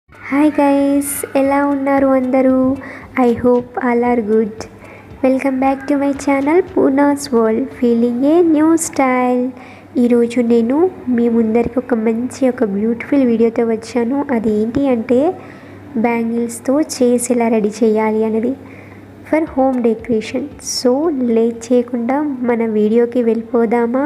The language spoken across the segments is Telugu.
హాయ్ గైస్, ఎలా ఉన్నారు అందరూ? I hope all are good. Welcome back to my channel Poona's world feeling a new style. ఈరోజు నేను మీ ముందరికి ఒక బ్యూటిఫుల్ వీడియోతో వచ్చాను. అది ఏంటి అంటే బ్యాంగిల్స్తో చైర్స్ ఎలా రెడీ చేయాలి అనేది for home decoration. So late చేయకుండా మన వీడియోకి వెళ్ళిపోదామా?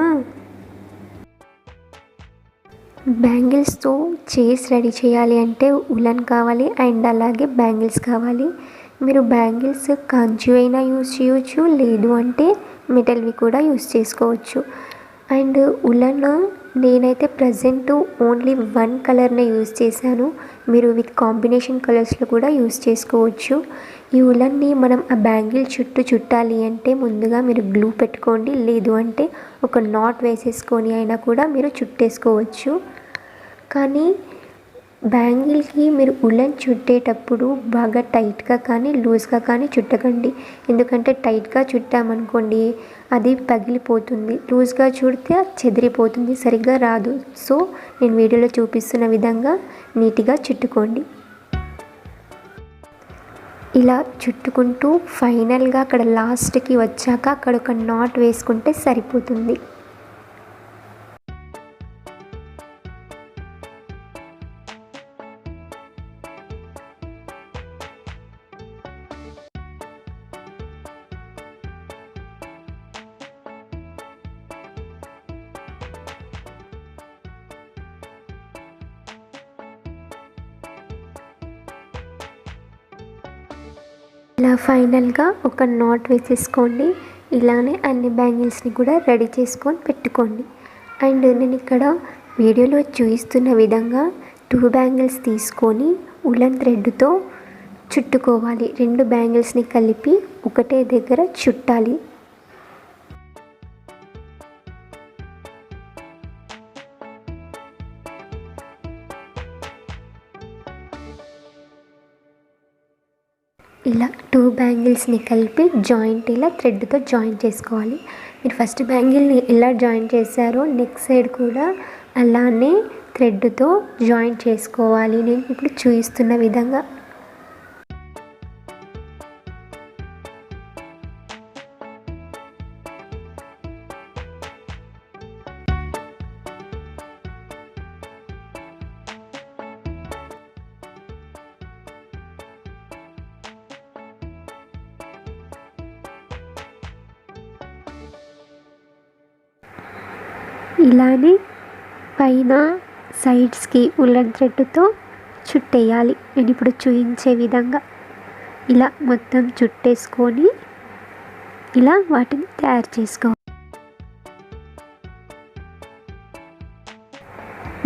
బ్యాంగిల్స్తో చైర్స్ రెడీ చేయాలి అంటే ఉలన్ కావాలి అండ్ అలాగే బ్యాంగిల్స్ కావాలి. మీరు బ్యాంగిల్స్ కంచు అయినా యూజ్ చేయవచ్చు, లేదు అంటే మెటల్వి కూడా యూజ్ చేసుకోవచ్చు. అండ్ ఉలన్ నేనైతే ప్రజెంట్ ఓన్లీ వన్ కలర్నే యూజ్ చేశాను. మీరు విత్ కాంబినేషన్ కలర్స్లో కూడా యూజ్ చేసుకోవచ్చు. ఈ ఉలన్ని మనం ఆ బ్యాంగిల్ చుట్టూ చుట్టాలి అంటే ముందుగా మీరు గ్లూ పెట్టుకోండి, లేదు అంటే ఒక నాట్ వేసేసుకొని అయినా కూడా మీరు చుట్టేసుకోవచ్చు. కానీ బ్యాంగిల్కి మీరు ఉలన్ చుట్టేటప్పుడు బాగా టైట్గా కానీ లూజ్గా కానీ చుట్టకండి. ఎందుకంటే టైట్గా చుట్టామనుకోండి అది పగిలిపోతుంది, లూజ్గా చుడితే చెదిరిపోతుంది, సరిగ్గా రాదు. సో నేను వీడియోలో చూపిస్తున్న విధంగా నీట్గా చుట్టుకోండి. ఇలా చుట్టుకుంటూ ఫైనల్గా అక్కడ లాస్ట్కి వచ్చాక అక్కడ ఒక నాట్ వేసుకుంటే సరిపోతుంది. ఇలా ఫైనల్గా ఒక నాట్ వేసేసుకోండి. ఇలానే అన్ని బ్యాంగిల్స్ని కూడా రెడీ చేసుకొని పెట్టుకోండి. అండ్ నేను ఇక్కడ వీడియోలో చూపిస్తున్న విధంగా 2 బ్యాంగిల్స్ తీసుకొని ఉలన్ థ్రెడ్తో చుట్టుకోవాలి. 2 బ్యాంగిల్స్ని కలిపి ఒకటే దగ్గర చుట్టాలి. ఇలా 2 బ్యాంగిల్స్ని కలిపి జాయింట్ ఇలా థ్రెడ్తో జాయిన్ చేసుకోవాలి. మీరు ఫస్ట్ బ్యాంగిల్ని ఎలా జాయిన్ చేశారో నెక్స్ట్ సైడ్ కూడా అలానే థ్రెడ్తో జాయిన్ చేసుకోవాలి. నేను ఇప్పుడు చూపిస్తున్న విధంగా. ఇలానే పైన సైడ్స్కి ఉలన్ థ్రెడ్తో చుట్టేయాలి. నేను ఇప్పుడు చూపించే విధంగా ఇలా మొత్తం చుట్టేసుకొని ఇలా వాటిని తయారు చేసుకోవాలి.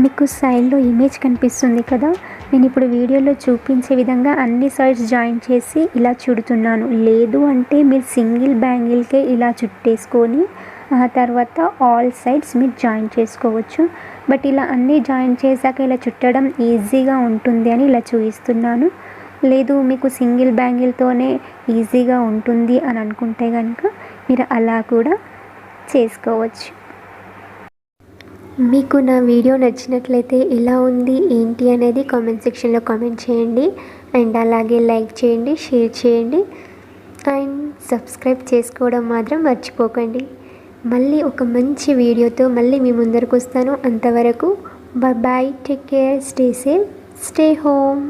మీకు సైడ్లో ఇమేజ్ కనిపిస్తుంది కదా, నేను ఇప్పుడు వీడియోలో చూపించే విధంగా అన్ని సైడ్స్ జాయిన్ చేసి ఇలా చుడుతున్నాను. లేదు అంటే మీరు సింగిల్ బ్యాంగిల్కే ఇలా చుట్టేసుకొని ఆ తర్వాత ఆల్ సైడ్స్ మీరు జాయిన్ చేసుకోవచ్చు. బట్ ఇలా అన్నీ జాయిన్ చేశాక ఇలా చుట్టడం ఈజీగా ఉంటుంది అని ఇలా చూపిస్తున్నాను. లేదు మీకు సింగిల్ బ్యాంగిల్తోనే ఈజీగా ఉంటుంది అని అనుకుంటే కనుక మీరు అలా కూడా చేసుకోవచ్చు. మీకు నా వీడియో నచ్చినట్లయితే ఎలా ఉంది ఏంటి అనేది కామెంట్ సెక్షన్లో కామెంట్ చేయండి. అండ్ అలాగే లైక్ చేయండి, షేర్ చేయండి అండ్ సబ్స్క్రైబ్ చేసుకోవడం మాత్రం మర్చిపోకండి. మళ్ళీ ఒక మంచి వీడియోతో మళ్ళీ మీ ముందరకు వస్తాను. అంతవరకు bye, take care, stay safe, stay home.